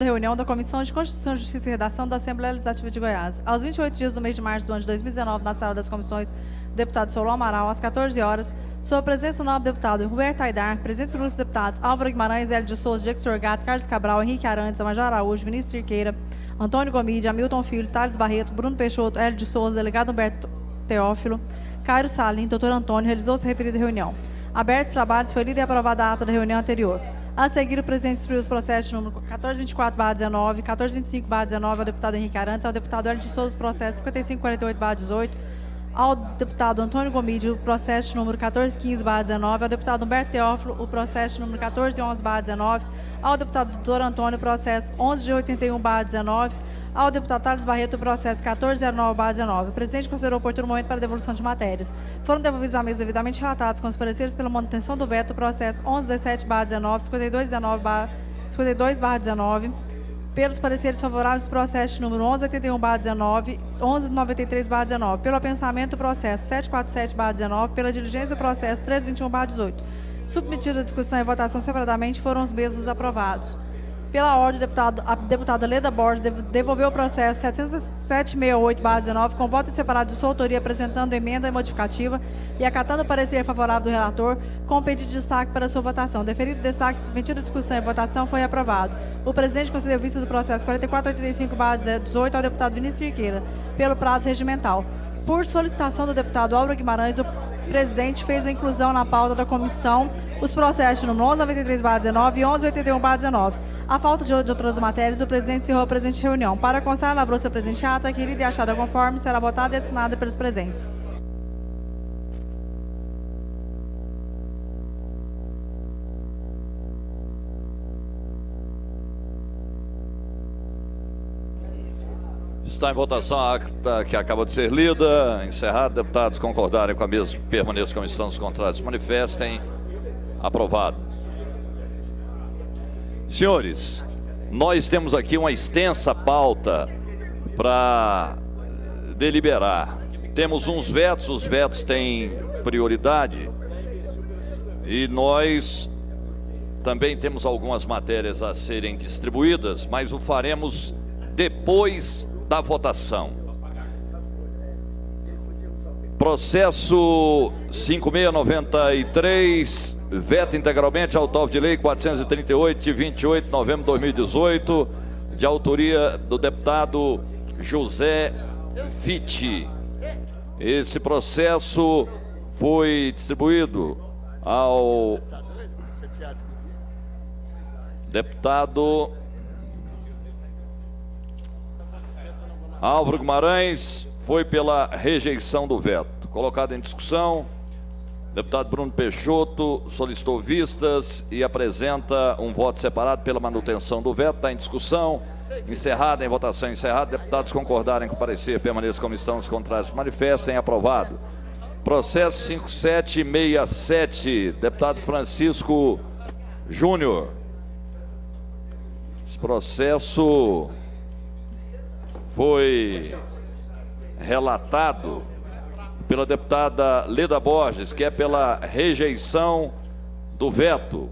Reunião da Comissão de Constituição, Justiça e Redação da Assembleia Legislativa de Goiás. Aos 28 dias do mês de março do ano de 2019, na sala das comissões, deputado Solon Amaral, às 14 horas, sob a presença do nobre deputado Roberto Aidar, presentes os deputados Álvaro Guimarães, Hélio de Souza, Diego Sorgato, Carlos Cabral, Henrique Arantes, Amajor Araújo, Vinícius Cirqueira, Antônio Gomide, Hamilton Filho, Thales Barreto, Bruno Peixoto, Hélio de Souza, delegado Humberto Teófilo, Cairo Salim, doutor Antônio, realizou-se a referida reunião. Abertos os trabalhos, foi lida e aprovada a ata da reunião anterior. A seguir, o presidente distribuiu os processos de número 1424/19, 1425/19 ao deputado Henrique Arantes, ao deputado Hélio de Souza, o processo 5548/18, ao deputado Antônio Gomide, o processo de número 1415/19, ao deputado Humberto Teófilo, o processo de número 1411/19, ao deputado doutor Antônio, o processo 11/81/19, ao deputado Thales Barreto, o processo 1409/19. O presidente considerou oportuno o momento para a devolução de matérias. Foram devolvidos à mesa devidamente relatados com os pareceres pela manutenção do veto, o processo 1117/19, 52/19, pelos pareceres favoráveis do processo número 1181/19, 1193/19, pelo apensamento do processo 747/19, pela diligência do processo 321/18. Submetido à discussão e votação separadamente, foram os mesmos aprovados. Pela ordem, a deputada Leda Borges devolveu o processo 768/19 com voto separado de sua autoria, apresentando emenda e modificativa e acatando o parecer favorável do relator, com pedido de destaque para sua votação. Deferido o destaque, submetido à discussão e votação, foi aprovado. O presidente concedeu vista do processo 4485/18 ao deputado Vinícius Cirqueira, pelo prazo regimental. Por solicitação do deputado Álvaro Guimarães, o presidente fez a inclusão na pauta da comissão os processos número 1193/19 e 1181/19. A falta de outras matérias, o presidente encerrou a presente reunião. Para constar, lavrou-se a presente ata, que lida e achada conforme, será votada e assinada pelos presentes. Está em votação a ata que acaba de ser lida. Encerrado. Deputados concordarem com a mesma, permaneçam como estão, os contrários se manifestem. Aprovado. Senhores, nós temos aqui uma extensa pauta para deliberar. Temos uns vetos, os vetos têm prioridade. E nós também temos algumas matérias a serem distribuídas, mas o faremos depois da votação. Processo 5693, veto integralmente ao autor de lei 438, de 28 de novembro de 2018, de autoria do deputado José Vitti. Esse processo foi distribuído ao deputado Álvaro Guimarães, foi pela rejeição do veto. Colocado em discussão, deputado Bruno Peixoto solicitou vistas e apresenta um voto separado pela manutenção do veto. Está em discussão, encerrada, em votação encerrada. Deputados concordarem com o parecer, permaneçam como estão, os contrários manifestem. Aprovado. Processo 5767, deputado Francisco Júnior. Esse processo foi relatado pela deputada Leda Borges, que é pela rejeição do veto.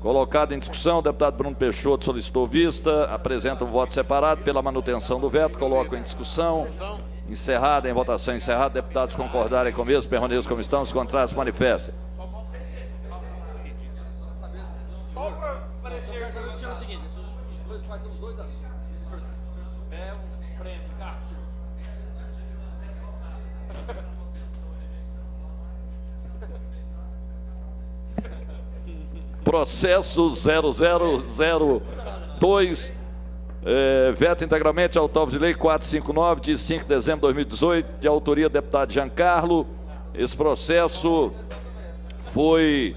Colocado em discussão, o deputado Bruno Peixoto solicitou vista, apresenta um voto separado pela manutenção do veto. Coloco em discussão, encerrada, em votação encerrada. Deputados concordarem com o mesmo, permaneçam como estão, os contrários se manifestem. Processo 0002, veto integralmente ao autor de lei 459, de 5 de dezembro de 2018, de autoria do deputado Giancarlo. Esse processo foi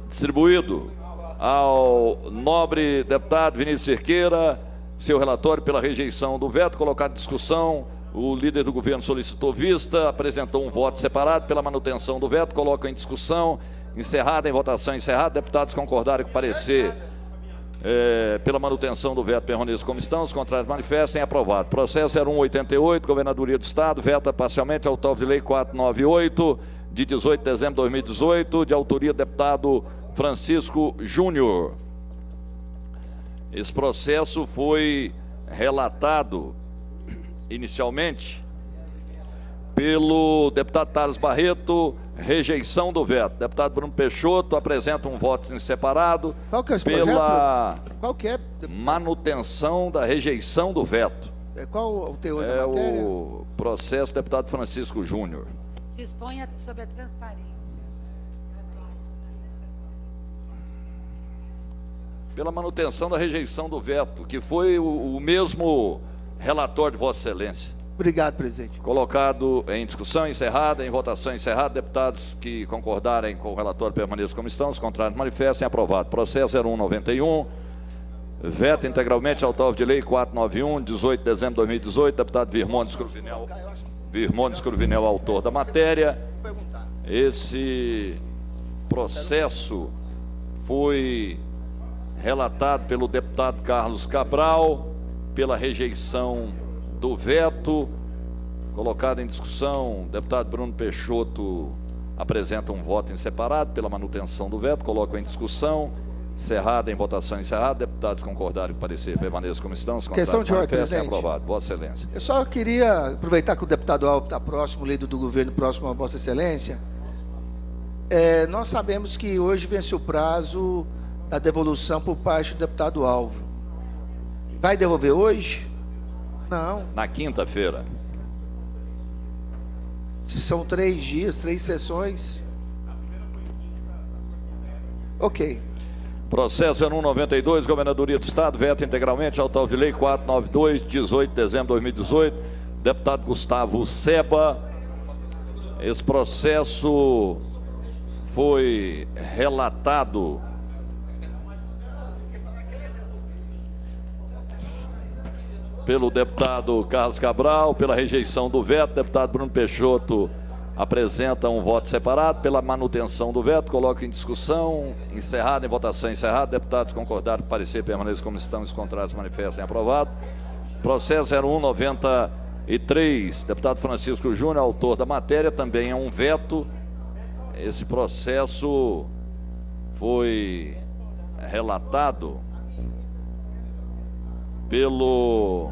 distribuído ao nobre deputado Vinícius Cirqueira, seu relatório pela rejeição do veto. Colocado em discussão, o líder do governo solicitou vista, apresentou um voto separado pela manutenção do veto. Coloco em discussão, encerrada, em votação encerrada. Deputados concordarem com o parecer pela manutenção do veto, permaneçam como estão, os contrários manifestem. Aprovado. Processo 0188, Governadoria do Estado, veta parcialmente ao autor de lei 498, de 18 de dezembro de 2018, de autoria do deputado Francisco Júnior. Esse processo foi relatado inicialmente pelo deputado Thales Barreto, rejeição do veto. Deputado Bruno Peixoto apresenta um voto em separado. Qual que é esse pela projeto? Qual que é? manutenção da rejeição do veto. Qual o teor da É matéria? o processo deputado Francisco Júnior. Disponha sobre a transparência. Pela manutenção da rejeição do veto, que foi o mesmo relatório de Vossa Excelência. Obrigado, presidente. Colocado em discussão encerrada, em votação encerrada, deputados que concordarem com o relatório permaneçam como estão, os contrários manifestem, aprovado. Processo 0191, veto integralmente autor de lei 491, 18 de dezembro de 2018, deputado Virmondes Cruvinel, autor da matéria. Esse processo foi relatado pelo deputado Carlos Cabral, pela rejeição do veto, colocado em discussão. Deputado Bruno Peixoto apresenta um voto em separado pela manutenção do veto, coloca em discussão, encerrada, em votação encerrada. Deputados concordarem com o parecer, permaneçam como estão. Questão de ordem, presidente. Aprovado. Vossa Excelência. Eu só queria aproveitar que o deputado Alves está próximo, líder do governo, próximo a Vossa Excelência. Nós sabemos que hoje vence o prazo da devolução por parte do deputado Álvaro. Vai devolver hoje? Não. Na quinta-feira. Se são 3 dias, 3 sessões. Ok. Processo 0192, Governadoria do Estado, veto integralmente autor de lei 492, 18 de dezembro de 2018, deputado Gustavo Seba. Esse processo foi relatado pelo deputado Carlos Cabral, pela rejeição do veto. Deputado Bruno Peixoto apresenta um voto separado pela manutenção do veto, coloca em discussão, encerrado, em votação encerrada. Deputados concordaram, parecer, permaneçam como estão, os contrários manifestem, aprovado. Processo 0193, deputado Francisco Júnior, autor da matéria, também é um veto. Esse processo foi relatado pelo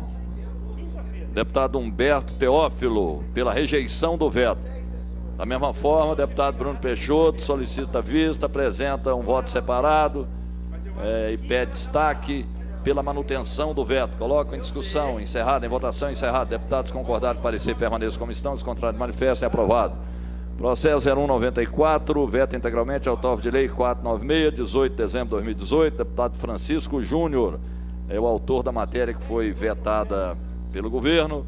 deputado Humberto Teófilo, pela rejeição do veto. Da mesma forma, o deputado Bruno Peixoto solicita vista, apresenta um voto separado e pede destaque pela manutenção do veto. Coloca em discussão, encerrada, em votação encerrada. Deputados concordaram, parecer, permaneçam como estão, os contrários manifestem, aprovado. Processo 0194, veto integralmente autor de lei 496, 18 de dezembro de 2018, deputado Francisco Júnior, é o autor da matéria que foi vetada pelo governo.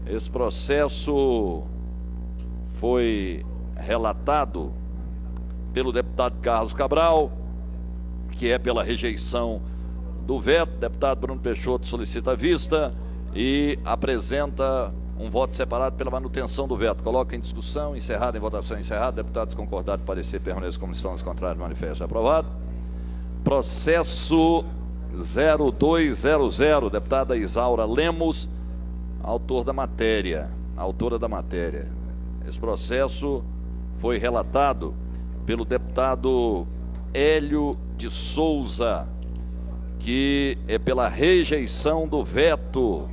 Esse processo foi relatado pelo deputado Carlos Cabral, que é pela rejeição do veto. Deputado Bruno Peixoto solicita vista e apresenta um voto separado pela manutenção do veto. Coloca em discussão, encerrada, em votação encerrada. Deputados concordaram, parecer, permaneçam como estão, os contrários manifestam, aprovado. Processo 0200, deputada Isaura Lemos, autora da matéria. Esse processo foi relatado pelo deputado Hélio de Souza, que é pela rejeição do veto.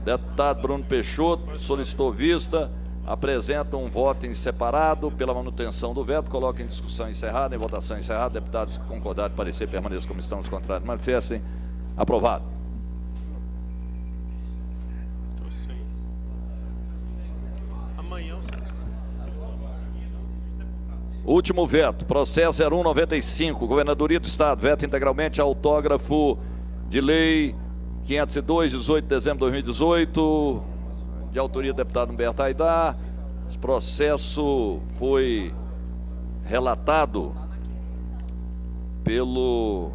Deputado Bruno Peixoto solicitou vista, apresenta um voto em separado pela manutenção do veto, coloca em discussão encerrada, em votação encerrada. Deputados concordaram, parecer, permaneçam como estão, os contrários manifestem, aprovado. Último veto, processo 0195, Governadoria do Estado, veto integralmente autógrafo de lei 502, 18 de dezembro de 2018, de autoria do deputado Humberto Aidar. Esse processo foi relatado pelo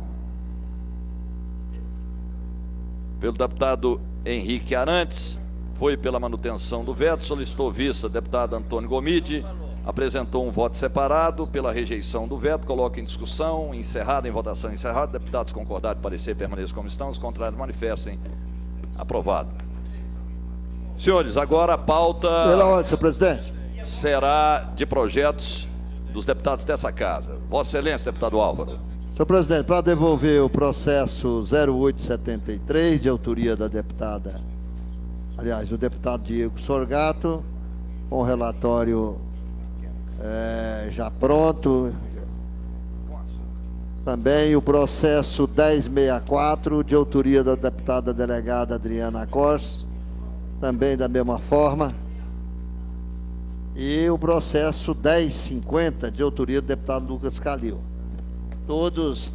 deputado Henrique Arantes, foi pela manutenção do veto, solicitou vista deputado Antônio Gomide, apresentou um voto separado pela rejeição do veto, coloca em discussão, encerrada, em votação encerrada. Deputados concordaram, parecer, permaneçam como estão, os contrários manifestem, aprovado. Senhores, agora a pauta pela ordem, senhor presidente, será de projetos dos deputados dessa casa. Vossa Excelência, deputado Álvaro. Senhor presidente, para devolver o processo 0873, de autoria da deputada, aliás, do deputado Diego Sorgato, com o relatório já pronto. Também o processo 1064, de autoria da deputada delegada Adriana Cors, também da mesma forma. E o processo 1050, de autoria do deputado Lucas Calil. Todos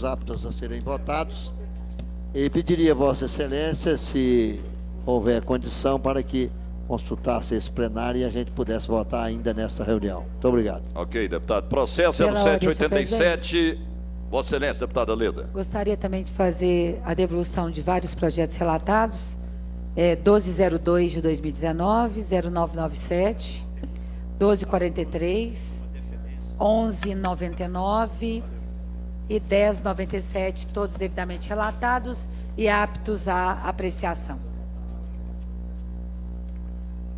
aptos a serem votados. E pediria a Vossa Excelência, se houver condição, para que consultasse esse plenário e a gente pudesse votar ainda nesta reunião. Muito obrigado. Ok, deputado. Processo Pela ordem, 0787. Vossa Excelência, deputada Leda. Gostaria também de fazer a devolução de vários projetos relatados. 1202 de 2019, 0997, 1243, 1199 e 1097, todos devidamente relatados e aptos à apreciação.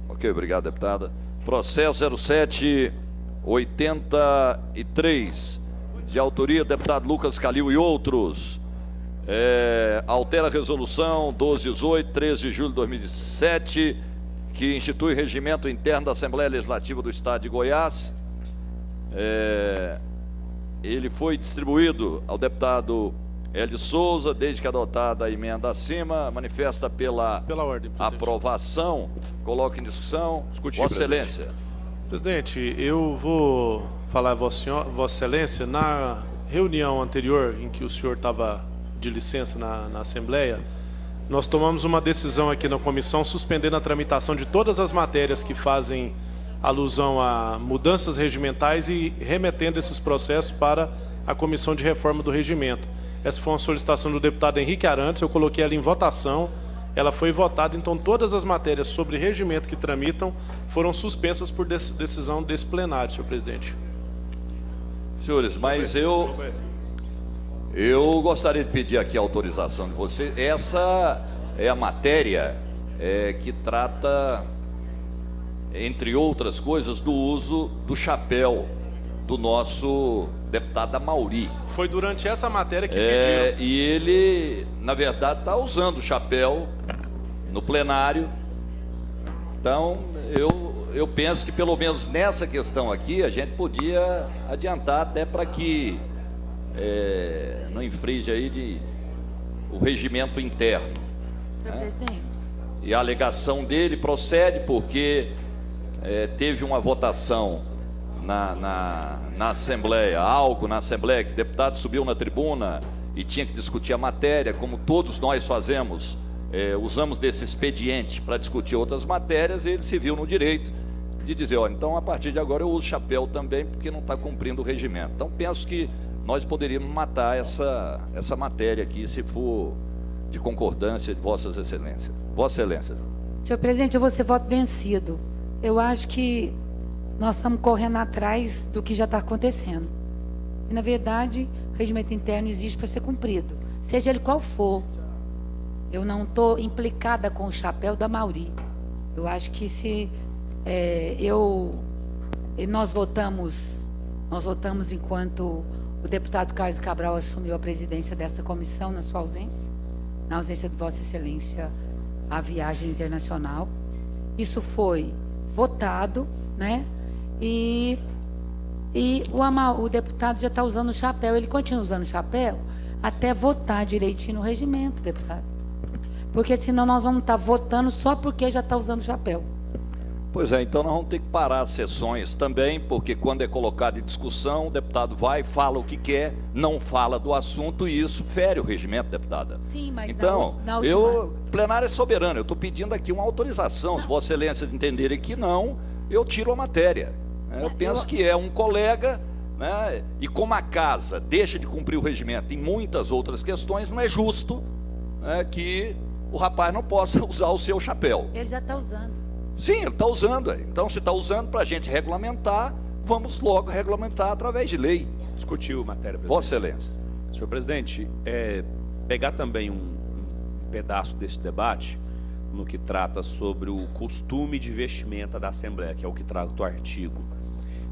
Ok, obrigado, deputada. Processo 0783, de autoria do deputado Lucas Calil e outros. Altera a resolução 1218, 13 de julho de 2007, que institui regimento interno da Assembleia Legislativa do Estado de Goiás. Ele foi distribuído ao deputado Hélio Souza, desde que adotada a emenda acima, manifesta pela ordem, presidente. aprovação. Coloca em discussão. Discutir, Vossa presidente. Excelência. Presidente, eu vou falar, Vossa Excelência, na reunião anterior em que o senhor estava de licença na Assembleia, nós tomamos uma decisão aqui na comissão suspendendo a tramitação de todas as matérias que fazem alusão a mudanças regimentais e remetendo esses processos para a Comissão de Reforma do Regimento. Essa foi uma solicitação do deputado Henrique Arantes, eu coloquei ela em votação, ela foi votada, então todas as matérias sobre regimento que tramitam foram suspensas por decisão desse plenário, senhor presidente. Senhores, mas eu gostaria de pedir aqui a autorização de você. Essa é a matéria que trata, entre outras coisas, do uso do chapéu do nosso deputado Amauri. Foi durante essa matéria que pediram. E ele, na verdade, está usando o chapéu no plenário. Então, eu penso que pelo menos nessa questão aqui a gente podia adiantar até para que não infringe aí o regimento interno. Senhor presidente. E a alegação dele procede porque teve uma votação na Assembleia, algo na Assembleia, que o deputado subiu na tribuna e tinha que discutir a matéria, como todos nós fazemos, usamos desse expediente para discutir outras matérias, e ele se viu no direito de dizer, olha, então a partir de agora eu uso chapéu também, porque não está cumprindo o regimento. Então penso que nós poderíamos matar essa matéria aqui, se for de concordância de Vossas Excelências. Vossa Excelência. Senhor presidente, eu vou ser voto vencido. Eu acho que nós estamos correndo atrás do que já está acontecendo. E, na verdade, o regimento interno existe para ser cumprido, seja ele qual for. Eu não estou implicada com o chapéu da Amauri. Eu acho que se nós votamos enquanto o deputado Carlos Cabral assumiu a presidência desta comissão na sua ausência, na ausência de Vossa Excelência, a viagem internacional. Isso foi votado, né? E o deputado já está usando o chapéu, ele continua usando o chapéu até votar direitinho no regimento, deputado. Porque senão nós vamos estar votando só porque já está usando o chapéu. Pois é, então nós vamos ter que parar as sessões também, porque quando é colocado em discussão, o deputado vai, fala o que quer, não fala do assunto, e isso fere o regimento, deputada. Sim, mas então, na última... o plenário é soberano, eu estou pedindo aqui uma autorização, se Vossa Excelência entenderem que não, eu tiro a matéria. Eu penso que é um colega, né, e como a casa deixa de cumprir o regimento em muitas outras questões, não é justo, né, que o rapaz não possa usar o seu chapéu. Ele já está usando. Sim, ele está usando. Então, se está usando para a gente regulamentar, vamos logo regulamentar através de lei. Discutiu matéria, presidente. Vossa Excelência. Senhor presidente, pegar também um pedaço desse debate no que trata sobre o costume de vestimenta da Assembleia, que é o que trata o artigo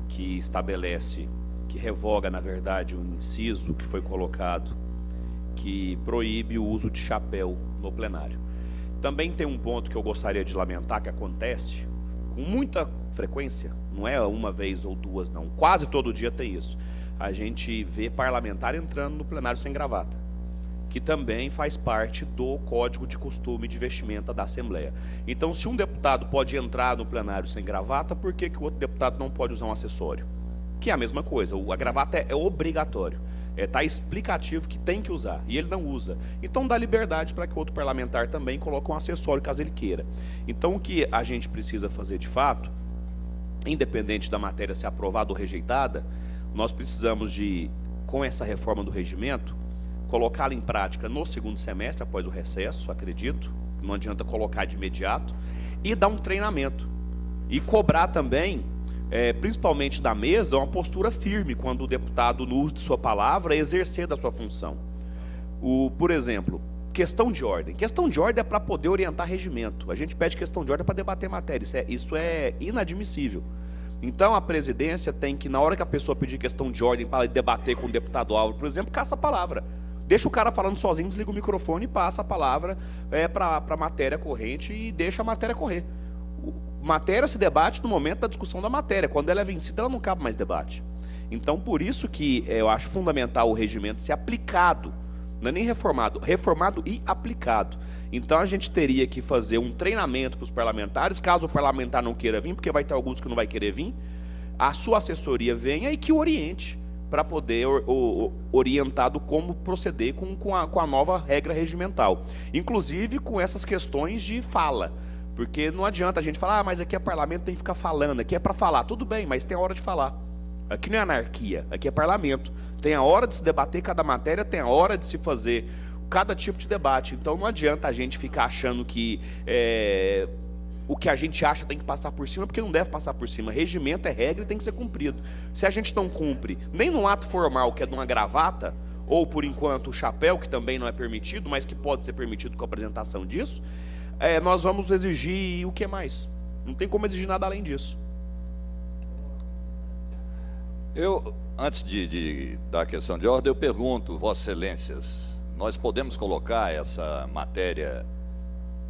que estabelece que revoga, na verdade, um inciso que foi colocado, que proíbe o uso de chapéu no plenário. Também tem um ponto que eu gostaria de lamentar, que acontece com muita frequência, não é uma vez ou duas, não. Quase todo dia tem isso. A gente vê parlamentar entrando no plenário sem gravata, que também faz parte do Código de Costume de Vestimenta da Assembleia. Então, se um deputado pode entrar no plenário sem gravata, por que o outro deputado não pode usar um acessório? Que é a mesma coisa, a gravata é obrigatório. Está explicativo que tem que usar, e ele não usa. Então dá liberdade para que o outro parlamentar também coloque um acessório, caso ele queira. Então o que a gente precisa fazer de fato, independente da matéria ser aprovada ou rejeitada, nós precisamos de, com essa reforma do regimento, colocá-la em prática no segundo semestre, após o recesso, acredito. Não adianta colocar de imediato. E dar um treinamento. E cobrar também, principalmente da mesa, uma postura firme quando o deputado, no uso de sua palavra, exercer da sua função. Por exemplo, questão de ordem. Questão de ordem é para poder orientar regimento. A gente pede questão de ordem para debater matéria. Isso é inadmissível. Então a presidência tem que, na hora que a pessoa pedir questão de ordem para debater com o deputado Álvaro, por exemplo, caça a palavra. Deixa o cara falando sozinho, desliga o microfone e passa a palavra para a matéria corrente e deixa a matéria correr. Matéria se debate no momento da discussão da matéria. Quando ela é vencida, ela não cabe mais debate. Então, por isso que eu acho fundamental o regimento ser aplicado. Não é nem reformado, reformado e aplicado. Então, a gente teria que fazer um treinamento para os parlamentares, caso o parlamentar não queira vir, porque vai ter alguns que não vai querer vir, a sua assessoria venha e que oriente, para poder orientar do como proceder com a nova regra regimental. Inclusive com essas questões de fala. Porque não adianta a gente falar, mas aqui é parlamento, tem que ficar falando, aqui é para falar. Tudo bem, mas tem a hora de falar. Aqui não é anarquia, aqui é parlamento. Tem a hora de se debater cada matéria, tem a hora de se fazer cada tipo de debate. Então não adianta a gente ficar achando que o que a gente acha tem que passar por cima, porque não deve passar por cima. Regimento é regra e tem que ser cumprido. Se a gente não cumpre, nem no ato formal, que é de uma gravata, ou por enquanto o chapéu, que também não é permitido, mas que pode ser permitido com a apresentação disso, nós vamos exigir o que mais? Não tem como exigir nada além disso. Antes de dar a questão de ordem, eu pergunto, Vossas Excelências, nós podemos colocar essa matéria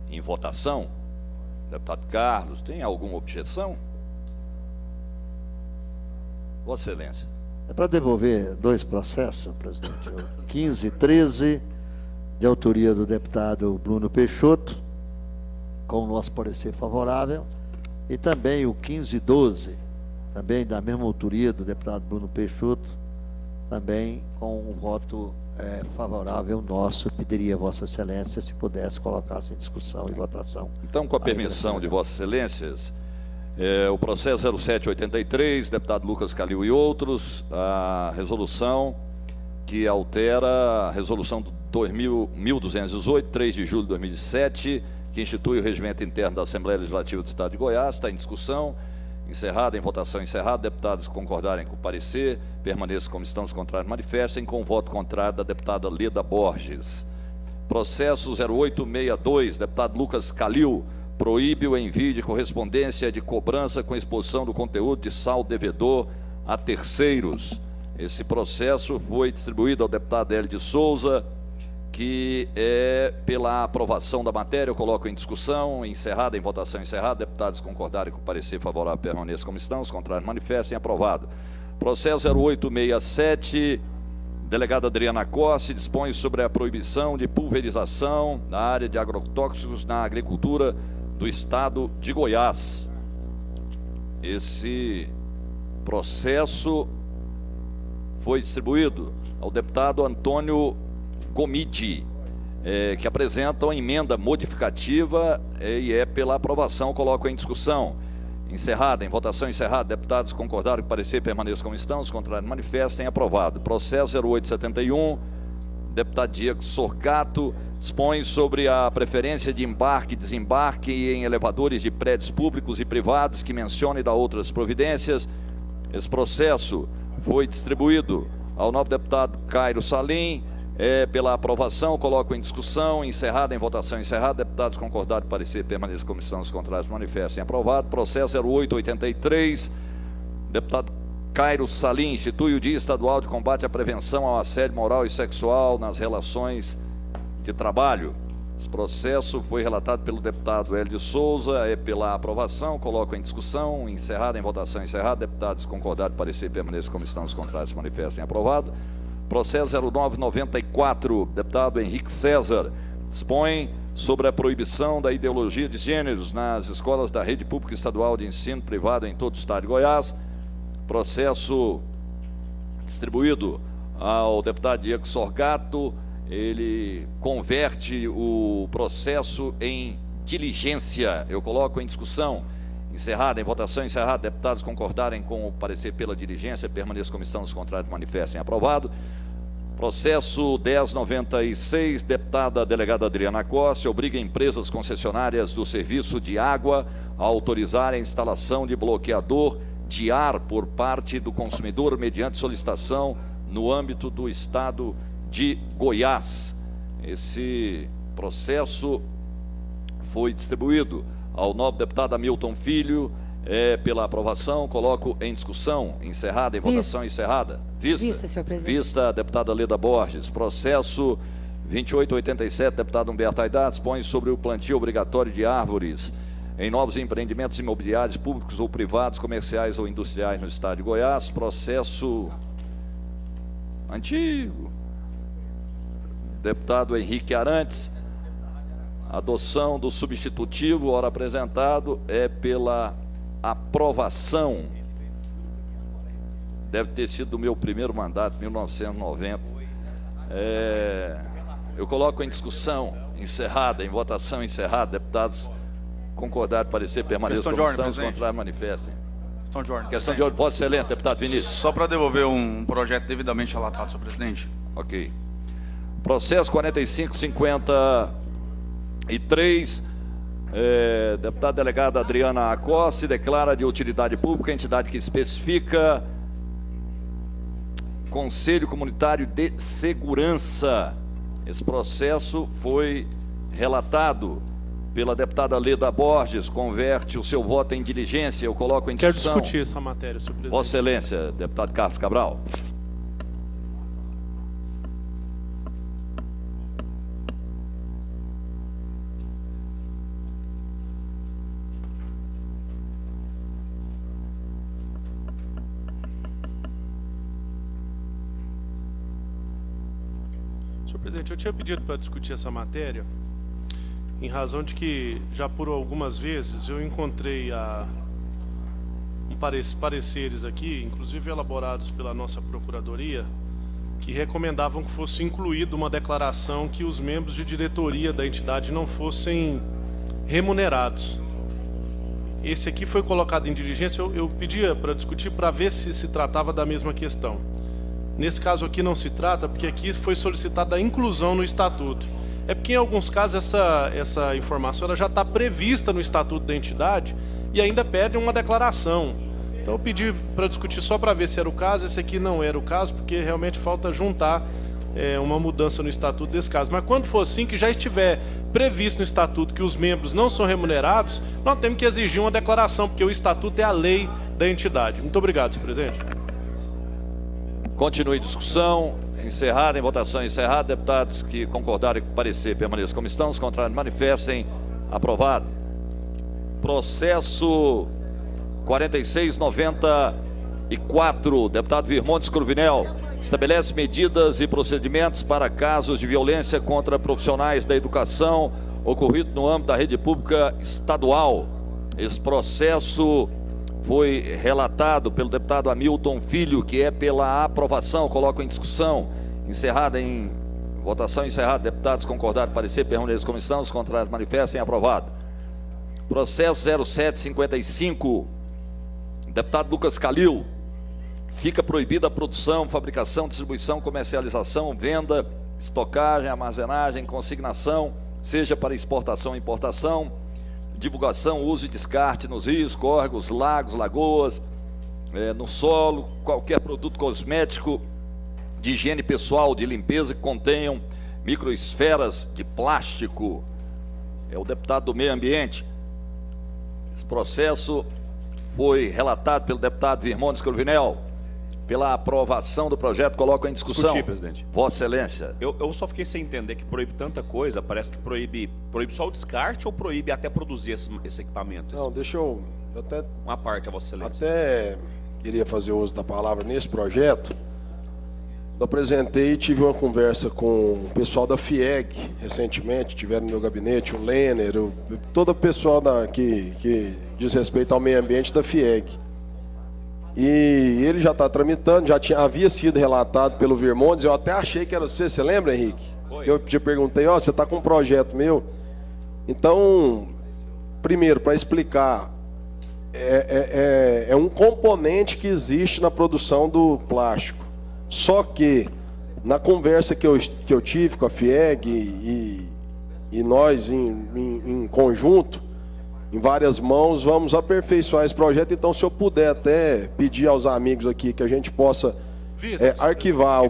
em votação? Deputado Carlos, tem alguma objeção? Vossa Excelência. É para devolver dois processos, presidente. O 1513, de autoria do deputado Bruno Peixoto, com o nosso parecer favorável, e também o 1512, também da mesma autoria do deputado Bruno Peixoto, também com um voto favorável nosso. Pediria a Vossa Excelência se pudesse colocar-se em discussão e votação. Então, com a permissão de Vossas Excelências, o processo 0783, deputado Lucas Calil e outros, a resolução que altera a resolução 1218, 3 de julho de 2007, que institui o regimento interno da Assembleia Legislativa do Estado de Goiás. Está em discussão, encerrada, em votação encerrada. Deputados que concordarem com o parecer, permaneçam como estão, os contrários manifestem, com o voto contrário da deputada Leda Borges. Processo 0862, deputado Lucas Calil, proíbe o envio de correspondência de cobrança com exposição do conteúdo de saldo devedor a terceiros. Esse processo foi distribuído ao deputado Hélio de Souza, que pela aprovação da matéria, eu coloco em discussão, encerrada, em votação encerrada. Deputados concordarem com o parecer favorável, permaneçam como estão, os contrários manifestem, aprovado. Processo 0867, delegada Adriana Cosse, dispõe sobre a proibição de pulverização na área de agrotóxicos na agricultura do Estado de Goiás. Esse processo foi distribuído ao deputado Antônio Gomide, que apresenta uma emenda modificativa e pela aprovação, coloco em discussão. Encerrada, em votação encerrada, deputados concordaram que parecer permaneçam como estão, os contrários manifestem, aprovado. Processo 0871, deputado Diego Sorcato, dispõe sobre a preferência de embarque e desembarque em elevadores de prédios públicos e privados, que menciona e dá outras providências. Esse processo foi distribuído ao novo deputado Cairo Salim, pela aprovação, coloco em discussão, encerrada, em votação encerrada, deputados concordaram parecer permanecer como estão, os contrários manifestem, aprovado. Processo 0883, deputado Cairo Salim institui o Dia Estadual de Combate à Prevenção ao Assédio Moral e Sexual nas Relações de Trabalho. Esse processo foi relatado pelo deputado Hélio de Souza, é pela aprovação, coloco em discussão, encerrada em votação, encerrada. Deputados concordaram, parecer, permaneçam como estão, os contrários manifestem. Aprovado. Processo 0994, deputado Henrique César, dispõe sobre a proibição da ideologia de gêneros nas escolas da rede pública estadual de ensino privado em todo o estado de Goiás. Processo distribuído ao deputado Diego Sorgato. Ele converte o processo em diligência. Eu coloco em discussão, encerrada, em votação encerrada. Deputados concordarem com o parecer pela diligência, permaneçam como estão, os contrários manifestem. Aprovado. Processo 1096, deputada delegada Adriana Costa, obriga empresas concessionárias do serviço de água a autorizar a instalação de bloqueador de ar por parte do consumidor mediante solicitação no âmbito do estado de Goiás. Esse processo foi distribuído ao nobre deputado Hamilton Filho, pela aprovação, coloco em discussão, encerrada, em votação encerrada. Vista, senhor presidente. Vista, a deputada Leda Borges. Processo 2887, deputado Humberto Aidar, dispõe sobre o plantio obrigatório de árvores em novos empreendimentos imobiliários públicos ou privados, comerciais ou industriais no estado de Goiás. Processo antigo. Deputado Henrique Arantes, adoção do substitutivo, ora apresentado, é pela aprovação. Deve ter sido do meu primeiro mandato, 1990. Eu coloco em discussão, encerrada, em votação encerrada. Deputados concordaram, parecer, permaneçam como estão, os contrários manifestem. Questão de ordem. Questão de ordem, voto excelente, deputado Vinícius. Só para devolver um projeto devidamente relatado, senhor presidente. Ok. Processo 4553, deputada delegada Adriana Acosta, declara de utilidade pública a entidade que especifica Conselho Comunitário de Segurança. Esse processo foi relatado pela deputada Leda Borges, converte o seu voto em diligência. Eu coloco em discussão. Quero discutir essa matéria, senhor presidente. Vossa Excelência, deputado Carlos Cabral. Senhor presidente, eu tinha pedido para discutir essa matéria em razão de que, já por algumas vezes, eu encontrei pareceres aqui, inclusive elaborados pela nossa Procuradoria, que recomendavam que fosse incluída uma declaração que os membros de diretoria da entidade não fossem remunerados. Esse aqui foi colocado em diligência, eu pedia para discutir para ver se tratava da mesma questão. Nesse caso aqui não se trata, porque aqui foi solicitada a inclusão no estatuto. É porque em alguns casos essa informação ela já está prevista no estatuto da entidade e ainda pede uma declaração. Então eu pedi para discutir só para ver se era o caso. Esse aqui não era o caso, porque realmente falta juntar uma mudança no estatuto desse caso. Mas quando for assim, que já estiver previsto no estatuto que os membros não são remunerados, nós temos que exigir uma declaração, porque o estatuto é a lei da entidade. Muito obrigado, senhor presidente. Continue a discussão, encerrada, em votação encerrada. Deputados que concordarem com o parecer permaneçam como estão, os contrários manifestem. Aprovado. Processo 4694, deputado Virmontes Cruvinel, estabelece medidas e procedimentos para casos de violência contra profissionais da educação ocorrido no âmbito da rede pública estadual. Esse processo foi relatado pelo deputado Hamilton Filho, que é pela aprovação. Coloco em discussão, encerrada em votação encerrada. Deputados concordaram, parecer, permaneçam como estão, os contrários manifestem. Aprovado. Processo 0755, deputado Lucas Calil, fica proibida a produção, fabricação, distribuição, comercialização, venda, estocagem, armazenagem, consignação, seja para exportação ou importação, divulgação, uso e descarte nos rios, córregos, lagos, lagoas, no solo, qualquer produto cosmético de higiene pessoal, de limpeza, que contenham microesferas de plástico. É o deputado do Meio Ambiente. Esse processo foi relatado pelo deputado Virmontes Cruvinel, pela aprovação do projeto, coloco em discussão. Discutir, presidente. Vossa Excelência. Eu só fiquei sem entender que proíbe tanta coisa, parece que proíbe só o descarte ou proíbe até produzir esse equipamento? Não, deixa eu até, Uma parte, a Vossa Excelência. até queria fazer uso da palavra nesse projeto. Eu apresentei e tive uma conversa com o pessoal da FIEG recentemente, tiveram no meu gabinete, o Lenner, todo o pessoal que diz respeito ao meio ambiente da FIEG. E ele já está tramitando, havia sido relatado pelo Virmontes, eu até achei que era você lembra, Henrique? Foi. Eu te perguntei, você está com um projeto meu? Então, primeiro, para explicar, é um componente que existe na produção do plástico. Só que, na conversa que eu tive com a FIEG e nós em conjunto, em várias mãos, vamos aperfeiçoar esse projeto. Então, se eu puder até pedir aos amigos aqui que a gente possa arquivar,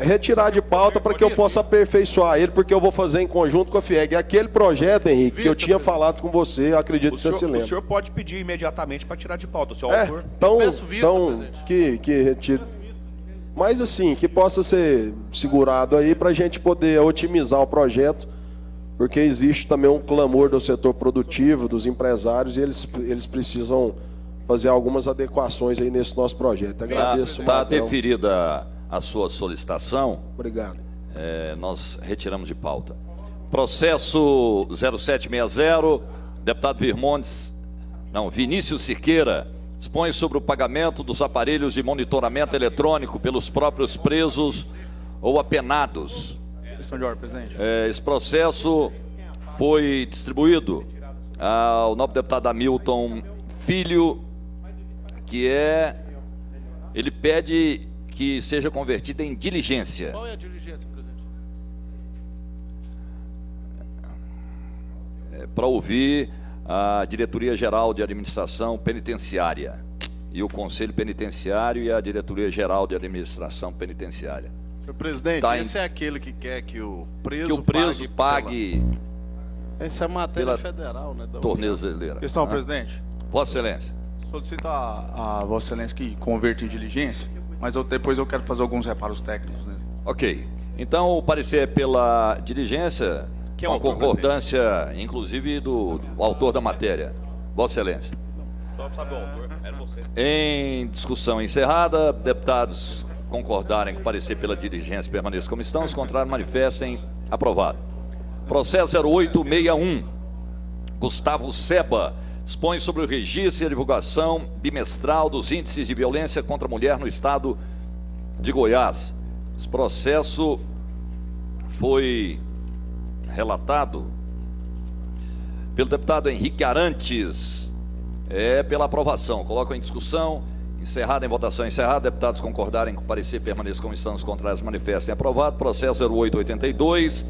retirar de pauta para que eu possa aperfeiçoar ele, porque eu vou fazer em conjunto com a FIEG. Aquele projeto, Henrique, que eu tinha falado com você, eu acredito que você se lembra. O senhor pode pedir imediatamente para tirar de pauta, o seu autor. Então que retire. Mas assim, que possa ser segurado aí para a gente poder otimizar o projeto, porque existe também um clamor do setor produtivo, dos empresários, e eles precisam fazer algumas adequações aí nesse nosso projeto. Agradeço. Está deferida a sua solicitação. Obrigado. Nós retiramos de pauta. Processo 0760, deputado Vinícius Siqueira, dispõe sobre o pagamento dos aparelhos de monitoramento eletrônico pelos próprios presos ou apenados. Questão de ordem, presidente. Esse processo foi distribuído ao nobre deputado Hamilton Filho, ele pede que seja convertido em diligência. Qual é a diligência, presidente? Para ouvir a Diretoria Geral de Administração Penitenciária e o Conselho Penitenciário e a Diretoria Geral de Administração Penitenciária. Senhor presidente, esse é aquele que quer que o preso pague Essa é matéria pela federal, né? tornezeleira. Questão, presidente. Vossa Excelência. Solicito a Vossa Excelência que converta em diligência, mas depois eu quero fazer alguns reparos técnicos nele. Ok. Então, o parecer é pela diligência, Quem é com o a autor, concordância, inclusive, do autor da matéria. Vossa Excelência. Só sabe o autor, era você. Em discussão encerrada, deputados concordarem com o parecer pela diligência permaneçam como estão, os contrários manifestem. Aprovado. Processo 0861. Gustavo Seba dispõe sobre o registro e a divulgação bimestral dos índices de violência contra a mulher no estado de Goiás. Esse processo foi relatado pelo deputado Henrique Arantes. Pela aprovação. Coloco em discussão. Encerrada em votação. Encerrada. Deputados concordarem com o parecer permaneçam como estão, os contrários manifestem. Aprovado. Processo 0882.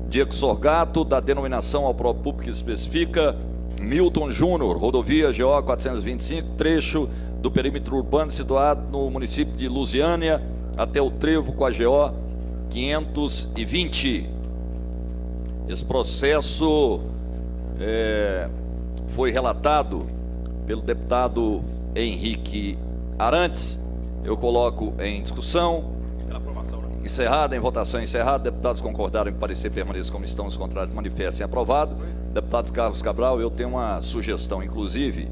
Diego Sorgato, da denominação ao próprio público que especifica Milton Júnior, rodovia GO 425, trecho do perímetro urbano situado no município de Lusiânia até o trevo com a GO 520. Esse processo foi relatado pelo deputado Henrique Arantes. Eu coloco em discussão. Pela aprovação, né? Encerrada, em votação encerrada. Deputados concordaram em parecer permaneça como estão, os contrários manifestem. Aprovado. Deputado Carlos Cabral, eu tenho uma sugestão, inclusive,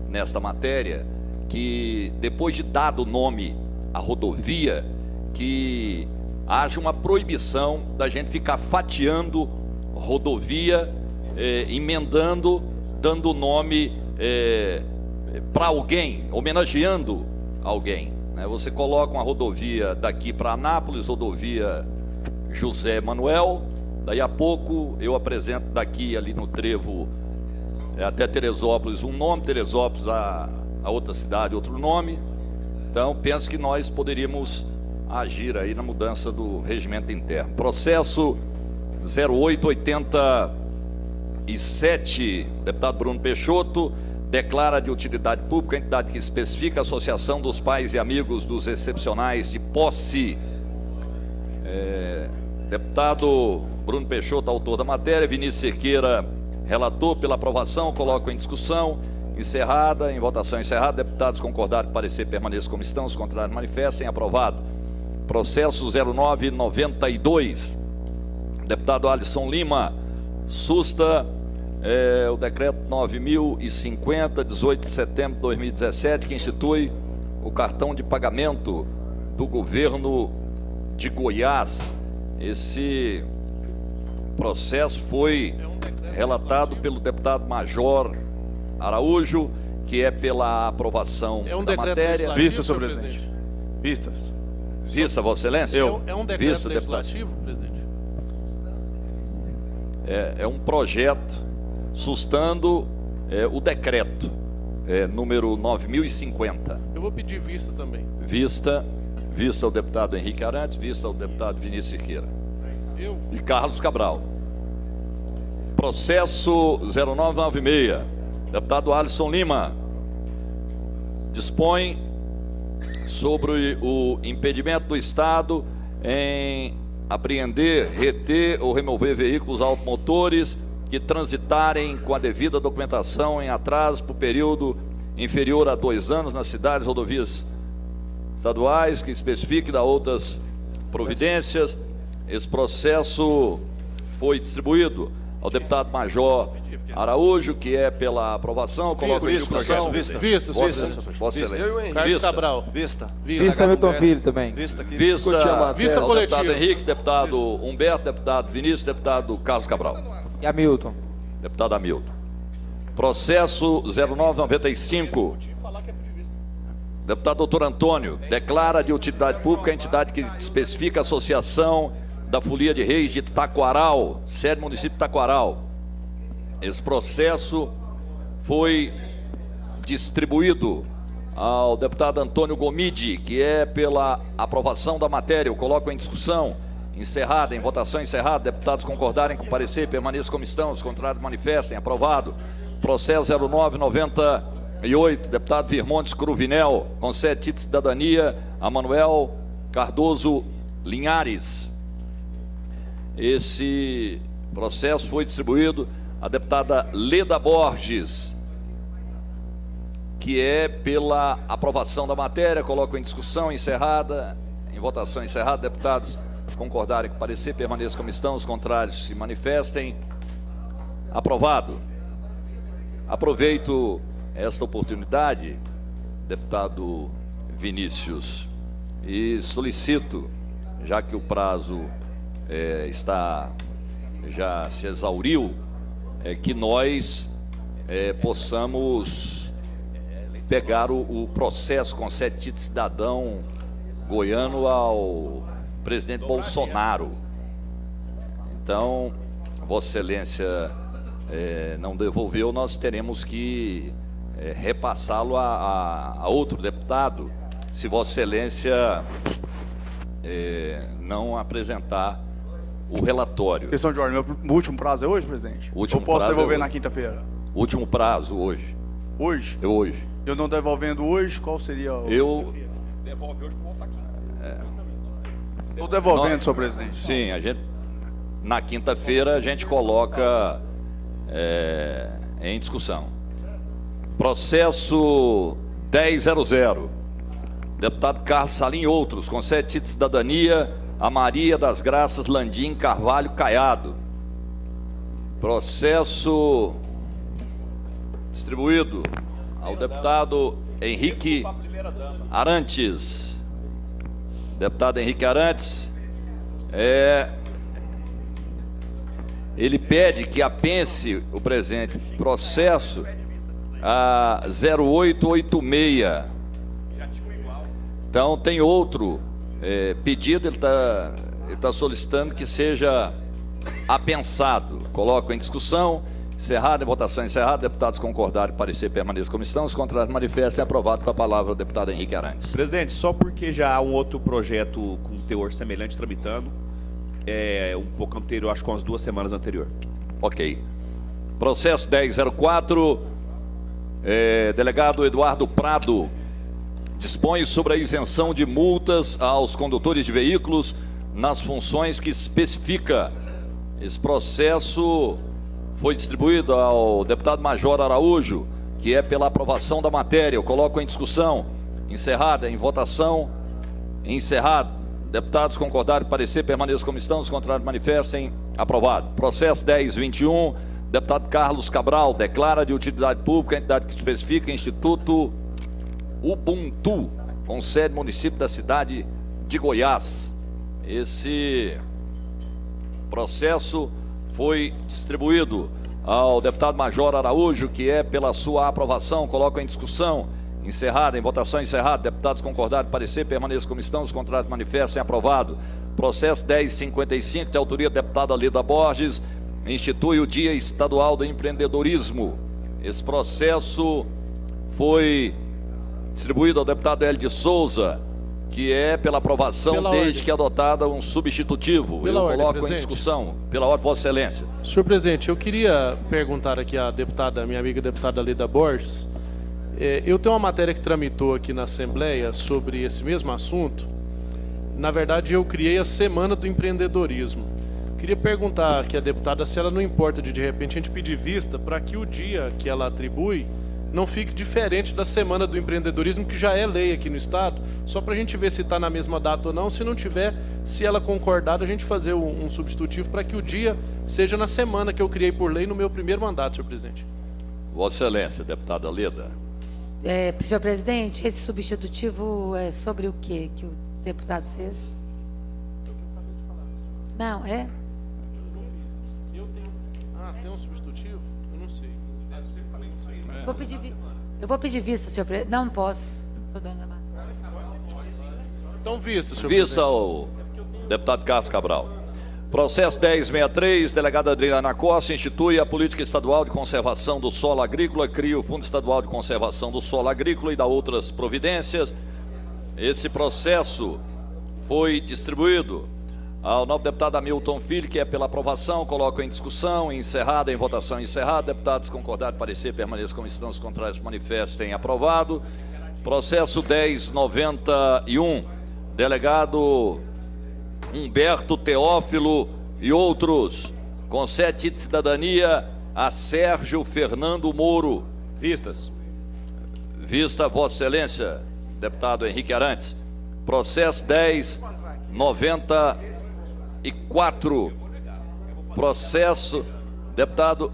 nesta matéria, que depois de dado o nome à rodovia, que haja uma proibição da gente ficar fatiando rodovia, emendando, dando nome para alguém, homenageando alguém, né? Você coloca uma rodovia daqui para Anápolis, rodovia José Manuel, daí a pouco eu apresento daqui ali no trevo até Teresópolis um nome, Teresópolis a outra cidade outro nome. Então penso que nós poderíamos agir aí na mudança do regimento interno. Processo 0887, deputado Bruno Peixoto, declara de utilidade pública a entidade que especifica a Associação dos Pais e Amigos dos Excepcionais de Posse. Deputado Bruno Peixoto, autor da matéria, Vinícius Siqueira, relator. Pela aprovação, coloco em discussão. encerrada. Em votação encerrada, deputados concordaram que parecer permaneça como estão, os contrários manifestem. Aprovado. Processo 0992. Deputado Alisson Lima, susta o decreto 9.050, 18 de setembro de 2017, que institui o cartão de pagamento do governo de Goiás. Esse processo foi relatado pelo deputado Major Araújo, que é pela aprovação da matéria. Vista, senhor presidente. Vistas. Vista, Vossa Excelência? É um decreto Vista, legislativo, presidente? É um projeto sustando o decreto número 9.050. Eu vou pedir vista também. Vista ao deputado Henrique Arantes, vista ao deputado Vinícius Siqueira e Carlos Cabral. Processo 0996. Deputado Alisson Lima dispõe sobre o impedimento do Estado em apreender, reter ou remover veículos automotores que transitarem com a devida documentação em atraso por período inferior a 2 anos nas cidades, rodovias estaduais, que especifique da outras providências. Esse processo foi distribuído ao deputado Major Araújo, que é pela aprovação. Coloco em discussão. Vista. Vossa Excelência. Carlos Cabral. Vista. Hamilton Filho também. Vista Vista ao deputado coletiva. Henrique, deputado Humberto, deputado Vinícius, deputado Carlos Cabral. E Hamilton. Deputado Hamilton. Processo 0995. Deputado doutor Antônio, declara de utilidade pública a entidade que especifica a Associação da Folia de Reis de Taquaral, sede do município de Taquaral. Esse processo foi distribuído ao deputado Antônio Gomide, que é pela aprovação da matéria. Eu coloco em discussão encerrada, em votação encerrada. Deputados concordarem com o parecer, permaneçam como estão, os contrários manifestem. Aprovado. Processo 0998, deputado Virmontes Cruvinel, concede título de cidadania a Manuel Cardoso Linhares. Esse processo foi distribuído à deputada Leda Borges, que é pela aprovação da matéria. Coloco em discussão encerrada, em votação encerrada. Deputados concordarem com o parecer, permaneçam como estão, os contrários se manifestem. Aprovado. Aproveito esta oportunidade, deputado Vinícius, e solicito, já que o prazo já se exauriu, que nós possamos pegar o processo com 7 títulos de cidadão goiano ao presidente Bolsonaro. Então, Vossa Excelência não devolveu, nós teremos que repassá-lo a outro deputado, se Vossa Excelência não apresentar o relatório. Questão de ordem, meu último prazo é hoje, presidente? Último eu posso prazo devolver é na hoje. quinta-feira? Último prazo hoje. Hoje? Hoje. Eu não devolvendo hoje, qual seria o... Devolve hoje para voltar aqui. Estou devolvendo, senhor presidente. Sim, na quinta-feira a gente coloca em discussão. Processo 1000. Deputado Carlos Salim e outros, concede título de cidadania a Maria das Graças Landim Carvalho Caiado. Processo distribuído ao deputado Henrique Arantes. Deputado Henrique Arantes, ele pede que apense o presente processo a 0886. Então tem outro pedido, ele está solicitando que seja apensado. Coloco em discussão, encerrada, em votação encerrada. Deputados concordarem, parecer permaneça como estão, os contrários manifestem. Aprovado. Com a palavra o deputado Henrique Arantes. Presidente, só porque já há um outro projeto com teor semelhante tramitando, um pouco anterior, acho que umas 2 semanas anterior. Ok. Processo 1004, delegado Eduardo Prado dispõe sobre a isenção de multas aos condutores de veículos nas funções que especifica. Esse processo foi distribuído ao deputado Major Araújo, que é pela aprovação da matéria. Eu coloco em discussão. Encerrada, em votação. Encerrado. Deputados concordaram, parecer, permaneçam como estão, os contrários manifestem. Aprovado. Processo 1021, deputado Carlos Cabral, declara de utilidade pública a entidade que especifica Instituto Ubuntu, com sede no município da cidade de Goiás. Esse processo foi distribuído ao deputado Major Araújo, que é pela sua aprovação. Coloco em discussão. Encerrada, em votação encerrada. Deputados concordaram, parecer, permaneçam como estão, os contrários manifestem. Aprovado. Processo 1055, de autoria da deputada Leda Borges, institui o Dia Estadual do Empreendedorismo. Esse processo foi distribuído ao deputado Hélio de Souza, que é pela aprovação desde que adotada um substitutivo. Eu coloco em discussão. Pela ordem, Vossa Excelência. Senhor presidente, eu queria perguntar aqui à deputada, minha amiga deputada Leda Borges. Eu tenho uma matéria que tramitou aqui na Assembleia sobre esse mesmo assunto. Na verdade, eu criei a Semana do Empreendedorismo. Queria perguntar aqui à deputada se ela não importa de repente a gente pedir vista para que o dia que ela atribui não fique diferente da Semana do Empreendedorismo, que já é lei aqui no Estado, só para a gente ver se está na mesma data ou não. Se não tiver, se ela concordar, a gente fazer um substitutivo para que o dia seja na semana que eu criei por lei no meu primeiro mandato, senhor presidente. Vossa Excelência, deputada Leda. Senhor presidente, esse substitutivo é sobre o que o deputado fez? Não, é? Tem um substitutivo? Eu não sei. Eu vou pedir vista, senhor presidente. Não posso. Sou dona da matéria. Então, vista, senhor Vista presidente. ao deputado Carlos Cabral. Processo 1063, delegada Adriana Costa, institui a Política Estadual de Conservação do Solo Agrícola, cria o Fundo Estadual de Conservação do Solo Agrícola e dá outras providências. Esse processo foi distribuído ao novo deputado Hamilton Filho, que é pela aprovação. Coloco em discussão, encerrada, em votação encerrada. Deputados concordaram, parecer, permaneçam como estão, os contrários manifestem. Aprovado. Processo 1091, delegado Humberto Teófilo e outros, concede de cidadania a Sérgio Fernando Moro. Vistas. Vista, Vossa Excelência, deputado Henrique Arantes. Processo 1094. Processo, deputado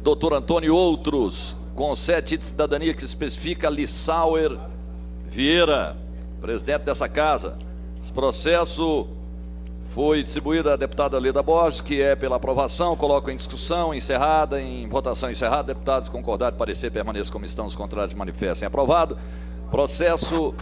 doutor Antônio e outros, concede de cidadania que especifica Lissauer Vieira, presidente dessa casa. Esse processo foi distribuído à deputada Leda Borges, que é pela aprovação. Coloco em discussão, encerrada, em votação encerrada. Deputados concordaram, parecer, permaneçam como estão, os contrários manifestem. Aprovado. Processo